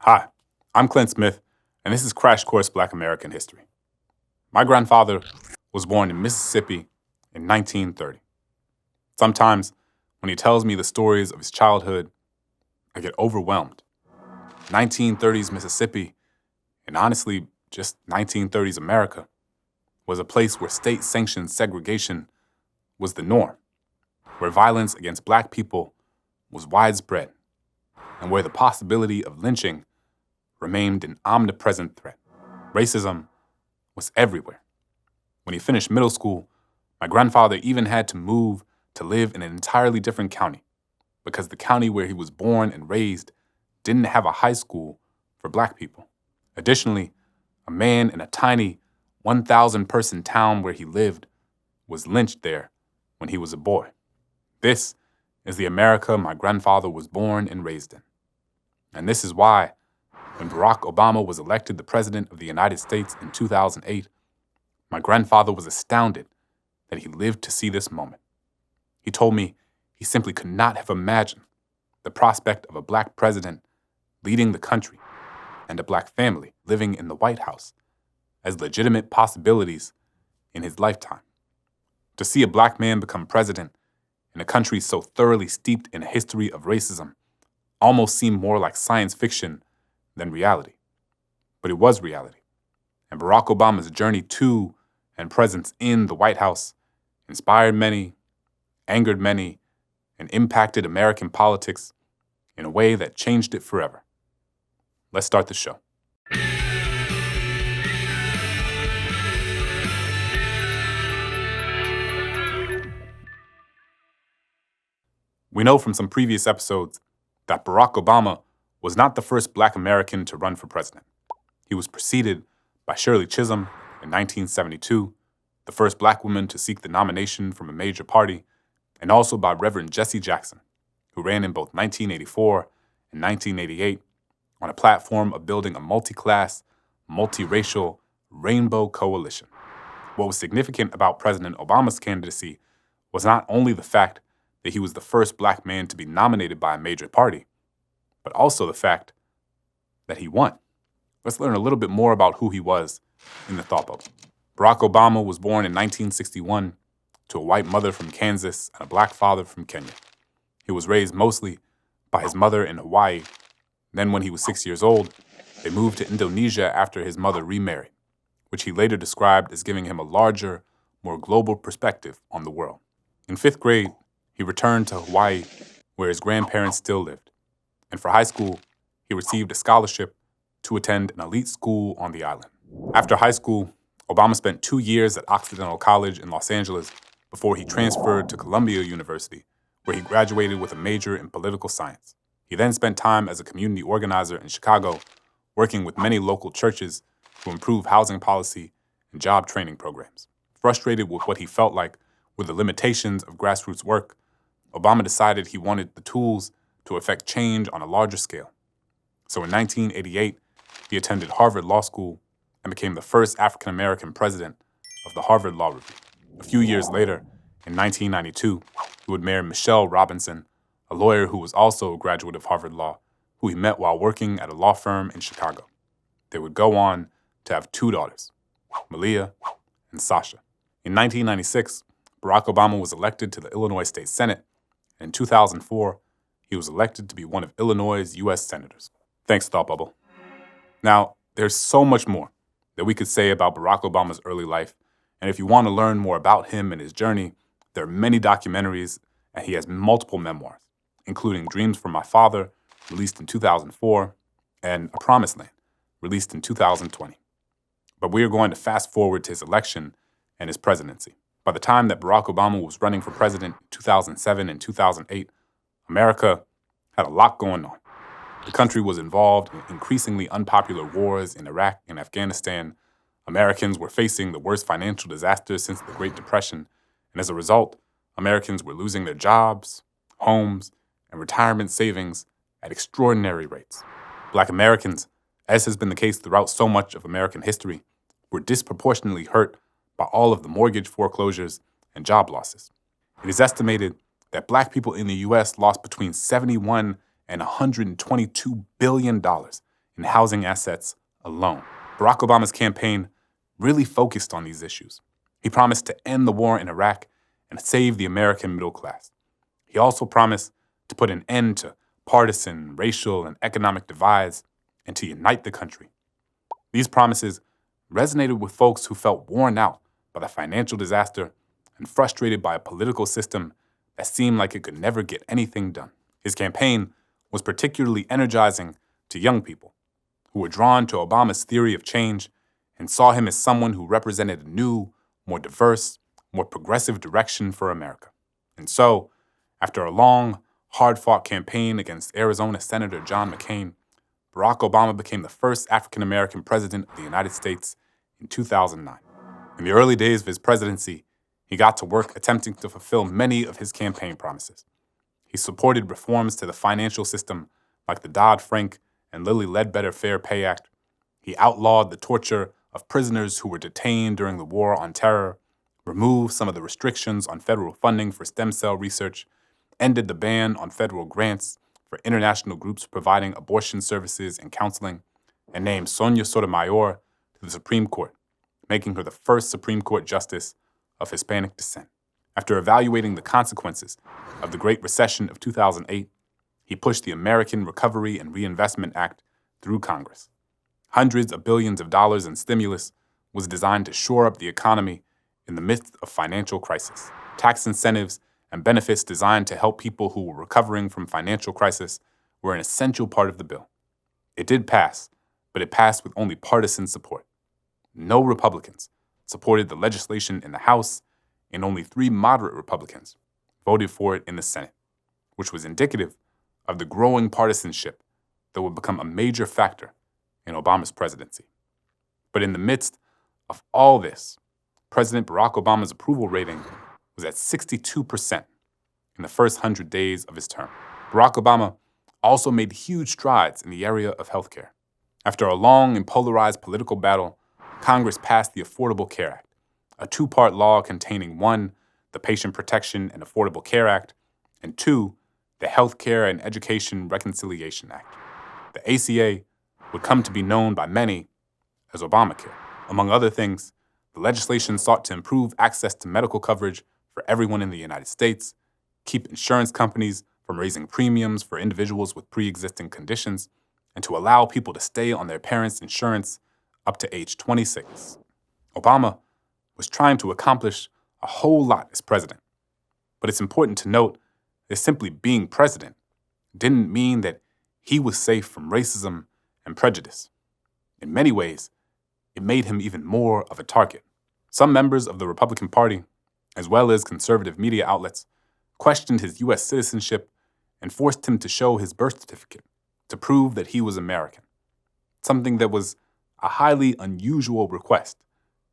Hi, I'm Clint Smith, and this is Crash Course Black American History. My grandfather was born in Mississippi in 1930. Sometimes, when he tells me the stories of his childhood, I get overwhelmed. 1930s Mississippi, and honestly, just 1930s America, was a place where state-sanctioned segregation was the norm, where violence against black people was widespread, and where the possibility of lynching remained an omnipresent threat. Racism was everywhere. When he finished middle school, my grandfather even had to move to live in an entirely different county because the county where he was born and raised didn't have a high school for black people. Additionally, a man in a tiny 1,000-person town where he lived was lynched there when he was a boy. This is the America my grandfather was born and raised in. And this is why, when Barack Obama was elected the President of the United States in 2008, my grandfather was astounded that he lived to see this moment. He told me he simply could not have imagined the prospect of a black president leading the country and a black family living in the White House as legitimate possibilities in his lifetime. To see a black man become president in a country so thoroughly steeped in a history of racism almost seemed more like science fiction than reality. But it was reality. And Barack Obama's journey to and presence in the White House inspired many, angered many, and impacted American politics in a way that changed it forever. Let's start the show. We know from some previous episodes that Barack Obama was not the first black American to run for president. He was preceded by Shirley Chisholm in 1972, the first black woman to seek the nomination from a major party, and also by Reverend Jesse Jackson, who ran in both 1984 and 1988 on a platform of building a multi-class, multiracial, rainbow coalition. What was significant about President Obama's candidacy was not only the fact that he was the first black man to be nominated by a major party, but also the fact that he won. Let's learn a little bit more about who he was in the thought bubble. Barack Obama was born in 1961 to a white mother from Kansas and a black father from Kenya. He was raised mostly by his mother in Hawaii. Then when he was 6 years old, they moved to Indonesia after his mother remarried, which he later described as giving him a larger, more global perspective on the world. In 5th grade, he returned to Hawaii, where his grandparents still lived. And for high school, he received a scholarship to attend an elite school on the island. After high school, Obama spent 2 years at Occidental College in Los Angeles before he transferred to Columbia University, where he graduated with a major in political science. He then spent time as a community organizer in Chicago, working with many local churches to improve housing policy and job training programs. Frustrated with what he felt like were the limitations of grassroots work, Obama decided he wanted the tools to effect change on a larger scale. So in 1988, he attended Harvard Law School and became the first African-American president of the Harvard Law Review. A few years later, in 1992, he would marry Michelle Robinson, a lawyer who was also a graduate of Harvard Law, who he met while working at a law firm in Chicago. They would go on to have 2 daughters, Malia and Sasha. In 1996, Barack Obama was elected to the Illinois State Senate, and in 2004, he was elected to be one of Illinois' U.S. senators. Thanks, Thought Bubble. Now, there's so much more that we could say about Barack Obama's early life, and if you want to learn more about him and his journey, there are many documentaries, and he has multiple memoirs, including Dreams from My Father, released in 2004, and A Promised Land, released in 2020. But we are going to fast forward to his election and his presidency. By the time that Barack Obama was running for president in 2007 and 2008, America had a lot going on. The country was involved in increasingly unpopular wars in Iraq and Afghanistan. Americans were facing the worst financial disaster since the Great Depression, and as a result, Americans were losing their jobs, homes, and retirement savings at extraordinary rates. Black Americans, as has been the case throughout so much of American history, were disproportionately hurt by all of the mortgage foreclosures and job losses. It is estimated that black people in the U.S. lost between $71 and $122 billion in housing assets alone. Barack Obama's campaign really focused on these issues. He promised to end the war in Iraq and save the American middle class. He also promised to put an end to partisan, racial, and economic divides and to unite the country. These promises resonated with folks who felt worn out by the financial disaster and frustrated by a political system that seemed like it could never get anything done. His campaign was particularly energizing to young people who were drawn to Obama's theory of change and saw him as someone who represented a new, more diverse, more progressive direction for America. And so, after a long, hard-fought campaign against Arizona Senator John McCain, Barack Obama became the first African-American president of the United States in 2009. In the early days of his presidency, he got to work attempting to fulfill many of his campaign promises. He supported reforms to the financial system like the Dodd-Frank and Lilly Ledbetter Fair Pay Act. He outlawed the torture of prisoners who were detained during the War on Terror, removed some of the restrictions on federal funding for stem cell research, ended the ban on federal grants for international groups providing abortion services and counseling, and named Sonia Sotomayor to the Supreme Court, making her the first Supreme Court justice of Hispanic descent. After evaluating the consequences of the Great Recession of 2008, he pushed the American Recovery and Reinvestment Act through Congress. Hundreds of billions of dollars in stimulus was designed to shore up the economy in the midst of financial crisis. Tax incentives and benefits designed to help people who were recovering from financial crisis were an essential part of the bill. It did pass, but it passed with only partisan support. No Republicans supported the legislation in the House, and only 3 moderate Republicans voted for it in the Senate, which was indicative of the growing partisanship that would become a major factor in Obama's presidency. But in the midst of all this, President Barack Obama's approval rating was at 62% in the first 100 days of his term. Barack Obama also made huge strides in the area of healthcare. After a long and polarized political battle, Congress passed the Affordable Care Act, a 2-part law containing 1, the Patient Protection and Affordable Care Act, and 2, the Healthcare and Education Reconciliation Act. The ACA would come to be known by many as Obamacare. Among other things, the legislation sought to improve access to medical coverage for everyone in the United States, keep insurance companies from raising premiums for individuals with pre-existing conditions, and to allow people to stay on their parents' insurance up to age 26. Obama was trying to accomplish a whole lot as president. But it's important to note that simply being president didn't mean that he was safe from racism and prejudice. In many ways, it made him even more of a target. Some members of the Republican Party, as well as conservative media outlets, questioned his U.S. citizenship and forced him to show his birth certificate to prove that he was American, something that was a highly unusual request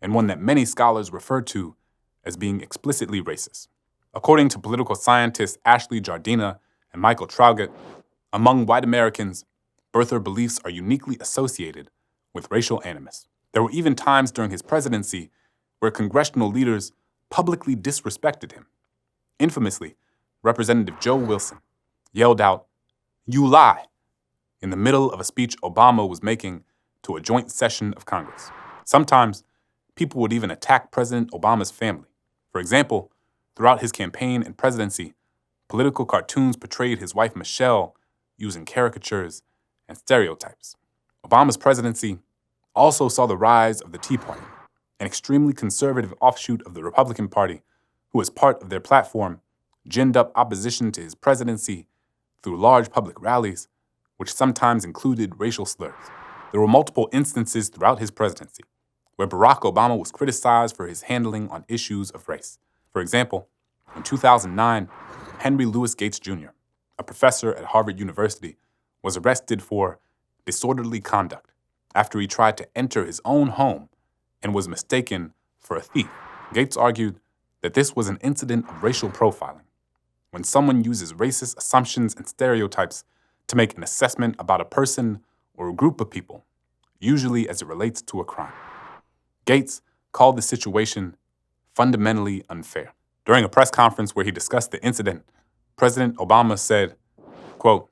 and one that many scholars refer to as being explicitly racist. According to political scientists Ashley Jardina and Michael Traugott, among white Americans, birther beliefs are uniquely associated with racial animus. There were even times during his presidency where congressional leaders publicly disrespected him. Infamously, Representative Joe Wilson yelled out, "You lie," in the middle of a speech Obama was making to a joint session of Congress. Sometimes, people would even attack President Obama's family. For example, throughout his campaign and presidency, political cartoons portrayed his wife Michelle using caricatures and stereotypes. Obama's presidency also saw the rise of the Tea Party, an extremely conservative offshoot of the Republican Party who, as part of their platform, ginned up opposition to his presidency through large public rallies, which sometimes included racial slurs. There were multiple instances throughout his presidency where Barack Obama was criticized for his handling on issues of race. For example, in 2009, Henry Louis Gates Jr., a professor at Harvard University, was arrested for disorderly conduct after he tried to enter his own home and was mistaken for a thief. Gates argued that this was an incident of racial profiling, when someone uses racist assumptions and stereotypes to make an assessment about a person or a group of people, usually as it relates to a crime. Gates called the situation fundamentally unfair. During a press conference where he discussed the incident, President Obama said, quote,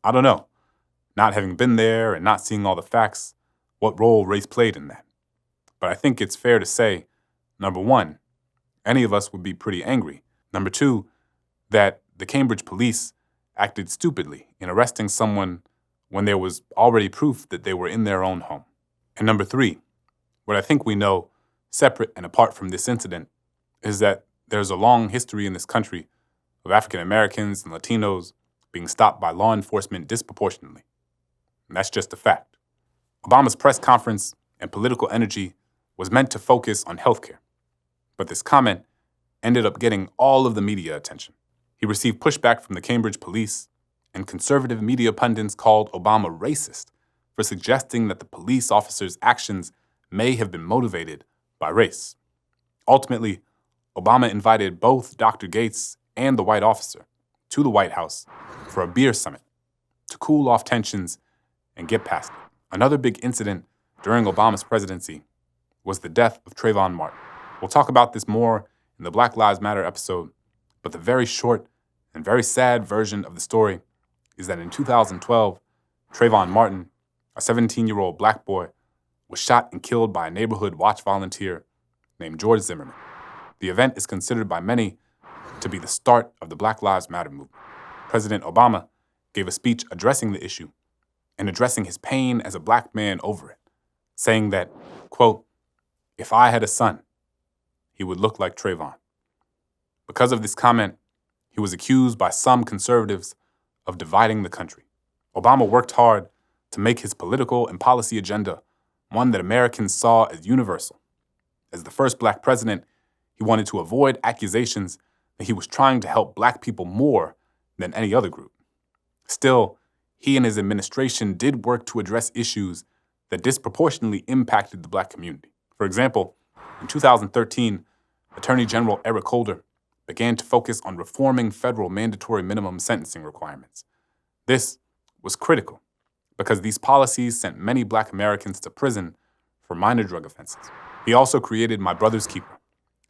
"I don't know. Not having been there and not seeing all the facts, what role race played in that. But I think it's fair to say, number one, any of us would be pretty angry. Number two, that the Cambridge police acted stupidly in arresting someone when there was already proof that they were in their own home. And number three, what I think we know, separate and apart from this incident, is that there's a long history in this country of African Americans and Latinos being stopped by law enforcement disproportionately. And that's just a fact. Obama's press conference and political energy was meant to focus on healthcare, but this comment ended up getting all of the media attention. He received pushback from the Cambridge police, and conservative media pundits called Obama racist for suggesting that the police officers' actions may have been motivated by race. Ultimately, Obama invited both Dr. Gates and the white officer to the White House for a beer summit to cool off tensions and get past it. Another big incident during Obama's presidency was the death of Trayvon Martin. We'll talk about this more in the Black Lives Matter episode, but the very short and very sad version of the story is that in 2012, Trayvon Martin, a 17-year-old black boy, was shot and killed by a neighborhood watch volunteer named George Zimmerman. The event is considered by many to be the start of the Black Lives Matter movement. President Obama gave a speech addressing the issue and addressing his pain as a black man over it, saying that, quote, "If I had a son, he would look like Trayvon." Because of this comment, he was accused by some conservatives of dividing the country. Obama worked hard to make his political and policy agenda one that Americans saw as universal. As the first black president, he wanted to avoid accusations that he was trying to help black people more than any other group. Still, he and his administration did work to address issues that disproportionately impacted the black community. For example, in 2013, Attorney General Eric Holder began to focus on reforming federal mandatory minimum sentencing requirements. This was critical because these policies sent many black Americans to prison for minor drug offenses. He also created My Brother's Keeper,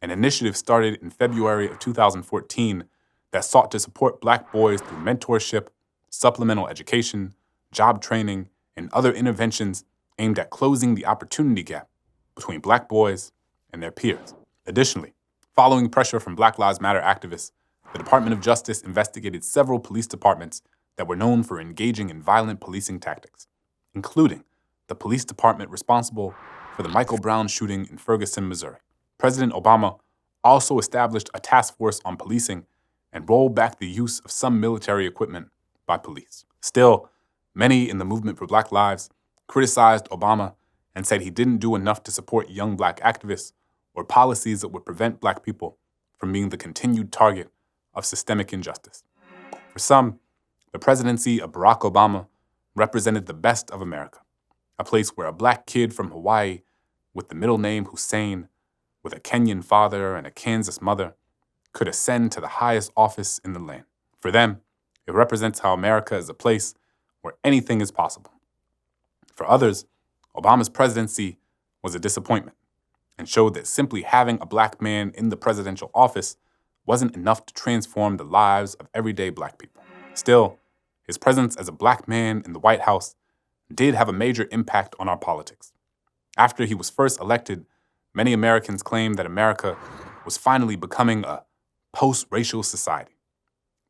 an initiative started in February of 2014 that sought to support black boys through mentorship, supplemental education, job training, and other interventions aimed at closing the opportunity gap between black boys and their peers. Additionally, following pressure from Black Lives Matter activists, the Department of Justice investigated several police departments that were known for engaging in violent policing tactics, including the police department responsible for the Michael Brown shooting in Ferguson, Missouri. President Obama also established a task force on policing and rolled back the use of some military equipment by police. Still, many in the movement for Black Lives criticized Obama and said he didn't do enough to support young black activists or policies that would prevent black people from being the continued target of systemic injustice. For some, the presidency of Barack Obama represented the best of America, a place where a black kid from Hawaii with the middle name Hussein, with a Kenyan father and a Kansas mother, could ascend to the highest office in the land. For them, it represents how America is a place where anything is possible. For others, Obama's presidency was a disappointment and showed that simply having a black man in the presidential office wasn't enough to transform the lives of everyday black people. Still, his presence as a black man in the White House did have a major impact on our politics. After he was first elected, many Americans claimed that America was finally becoming a post-racial society.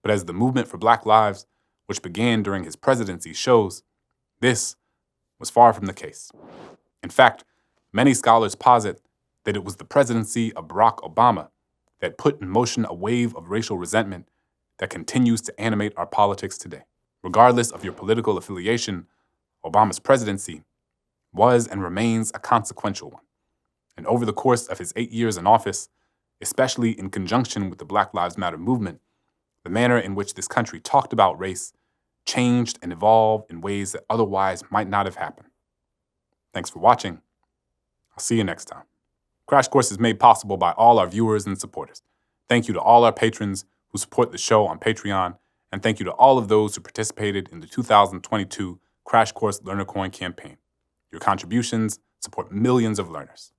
But as the movement for Black Lives, which began during his presidency, shows, this was far from the case. In fact, many scholars posit that it was the presidency of Barack Obama that put in motion a wave of racial resentment that continues to animate our politics today. Regardless of your political affiliation, Obama's presidency was and remains a consequential one. And over the course of his 8 years in office, especially in conjunction with the Black Lives Matter movement, the manner in which this country talked about race changed and evolved in ways that otherwise might not have happened. Thanks for watching. I'll see you next time. Crash Course is made possible by all our viewers and supporters. Thank you to all our patrons who support the show on Patreon, and thank you to all of those who participated in the 2022 Crash Course Learner Coin campaign. Your contributions support millions of learners.